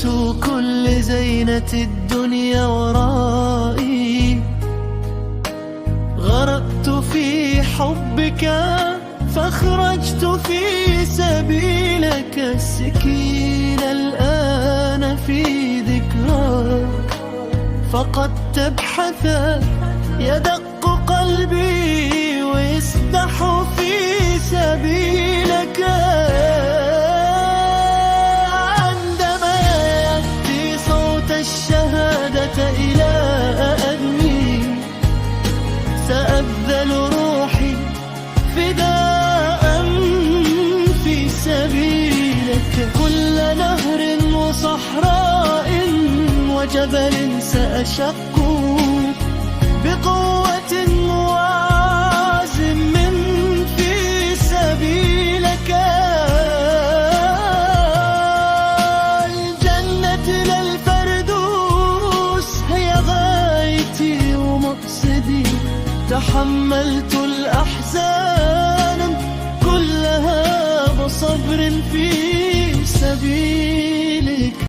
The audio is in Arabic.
تركت كل زينة الدنيا ورائي، غرقت في حبك فاخرجت في سبيلك السكين الآن في ذكراك، فقد تبحث يدق قلبي ويسبح في سبيلك. عندما يأتي صوت الشهادة إلى أذني سأبذل روحي فداء في سبيلك. كل نهر وصحراء وجبل سأشق بقوة وعزم في سبيلك. الجنة للفردوس هي غايتي ومقصدي، تحملت الأحزان